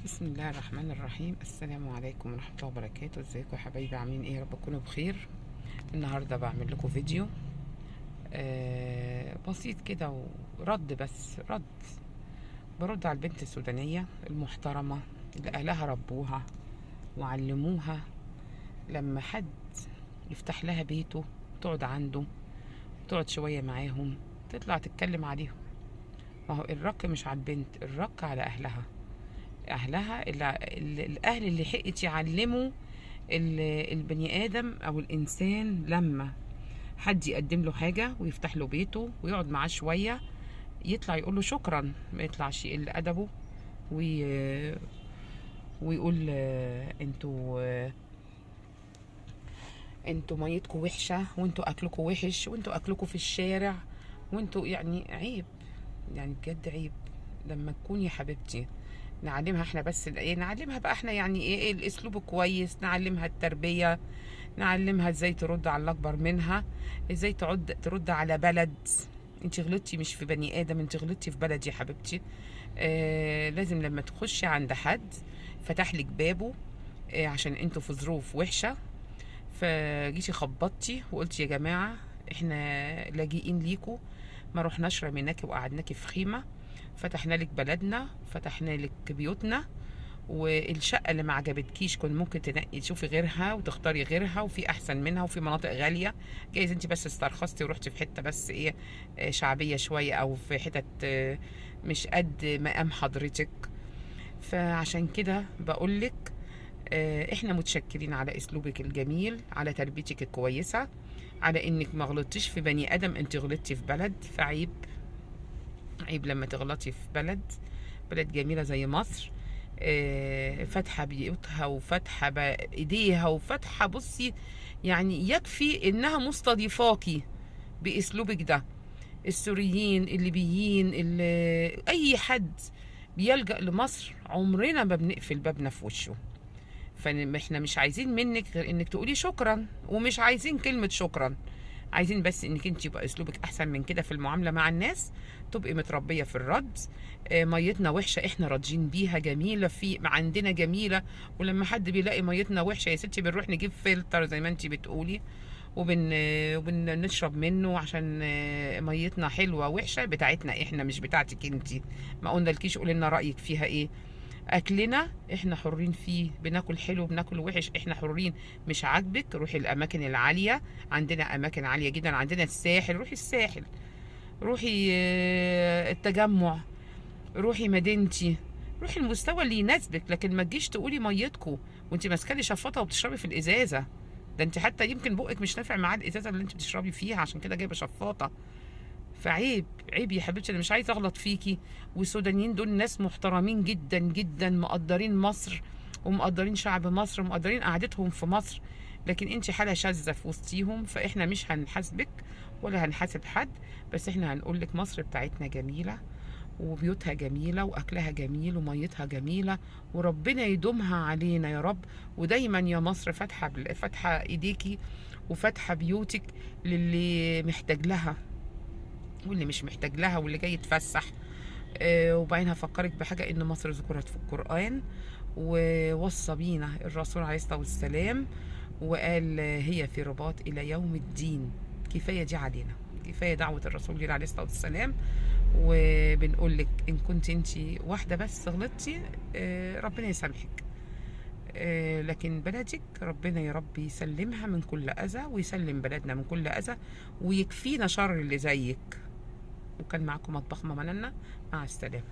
بسم الله الرحمن الرحيم. السلام عليكم ورحمة الله وبركاته. ازيكم يا حبايبي، عاملين ايه؟ يا رب تكونوا بخير. النهاردة بعمل لكم فيديو بسيط كده، ورد بس برد على البنت السودانية المحترمة اللي اهلها ربوها وعلموها لما حد يفتح لها بيته تقعد عنده، تقعد شوية معاهم، تطلع تتكلم عليهم. ما هو الرق مش على البنت، الرق على اهلها الاهل اللي حقت يعلموا البني ادم او الانسان لما حد يقدم له حاجه ويفتح له بيته ويقعد معاه شويه يطلع يقول له شكرا، ما يطلعش يقل ادبه ويقول انتوا ميتكم وحشه، وانتوا اكلكم وحش، وانتوا اكلكم في الشارع، وانتوا يعني عيب، يعني بجد عيب. لما تكون يا حبيبتي نعلمها احنا، بس ايه نعلمها بقى احنا، يعني ايه الاسلوب كويس، نعلمها التربية، نعلمها ازاي ترد على الاكبر منها، ازاي ترد على بلد. انت غلطتي مش في بني ادم، انت غلطتي في بلد يا حبيبتي. لازم لما تخشي عند حد فتح لك بابه عشان انتوا في ظروف وحشة، فجيتي خبطتي وقلتي يا جماعة احنا لاجئين ليكوا، ما رحناش رميناكي وقعدناكي في خيمة، فتحنا لك بلدنا، فتحنا لك بيوتنا، والشقة اللي ما عجبتكيش كنت ممكن تنقي تشوفي غيرها وتختاري غيرها، وفي احسن منها وفي مناطق غالية. جايز انت بس استرخصتي ورحتي في حتة بس ايه شعبية شوية، او في حتت مش قد مقام حضرتك. فعشان كده بقولك احنا متشكرين على اسلوبك الجميل، على تربيتك الكويسة، على انك ما غلطتيش في بني ادم، انت غلطتي في بلد. فعيب، عيب لما تغلطي في بلد جميلة زي مصر، فاتحة بيوتها وفاتحة ايديها وفاتحة، بصي يعني يكفي انها مستضيفاكي باسلوبك ده. السوريين، الليبيين، اللي اي حد بيلجأ لمصر عمرنا ما بنقفل بابنا في وشه. فاحنا مش عايزين منك غير انك تقولي شكرا، ومش عايزين كلمة شكرا، عايزين بس انك انت يبقى اسلوبك احسن من كده في المعاملة مع الناس، تبقي متربية في الرد. ميتنا وحشة احنا راضيين بيها، جميلة في عندنا جميلة، ولما حد بيلاقي ميتنا وحشة يا ستي بنروح نجيب فلتر زي ما انت بتقولي، وبنشرب منه عشان ميتنا حلوة. وحشة بتاعتنا احنا مش بتاعتك انت، ما قلنا لكيش قولي لنا رأيك فيها ايه. اكلنا احنا حرين فيه، بناكل حلو بناكل وحش احنا حرين. مش عاجبك روحي الاماكن العاليه، عندنا اماكن عاليه جدا، عندنا الساحل، روحي الساحل، روحي التجمع، روحي مدينتي، روحي المستوى اللي يناسبك. لكن ما تجيش تقولي ميتكو وانت ماسكه لي شفاطه وبتشربي في الازازه. ده انت حتى يمكن بقك مش نافع معاه الازازه اللي انت بتشربي فيها، عشان كده جايبه شفاطه. فعيب، عيب يا حبيبتي، انا مش عايزه اغلط فيكي. والسودانيين دول ناس محترمين جدا جدا، مقدرين مصر ومقدرين شعب مصر ومقدرين قعدتهم في مصر، لكن انت حاله شاذه في وسطيهم. فاحنا مش هنحاسبك ولا هنحاسب حد، بس احنا هنقول لك مصر بتاعتنا جميله، وبيوتها جميله، واكلها جميل، وميتها جميله، وربنا يدومها علينا يا رب. ودايما يا مصر فاتحه ايديكي وفاتحه بيوتك للي محتاج لها واللي مش محتاج لها واللي جاي يتفسح. وبعدين هفكرك بحاجة، ان مصر ذكرت في القرآن، ووصى بينا الرسول عليه الصلاة والسلام وقال هي في رباط الى يوم الدين. كفاية دي علينا، كفاية دعوة الرسول لنا عليه الصلاة والسلام. وبنقول لك ان كنت انت واحدة بس غلطتي ربنا يسامحك، لكن بلدك ربنا يا رب يسلمها من كل اذى، ويسلم بلدنا من كل اذى، ويكفينا شر اللي زيك. وكان معكم مطبخ ماما ننا، مع السلامة.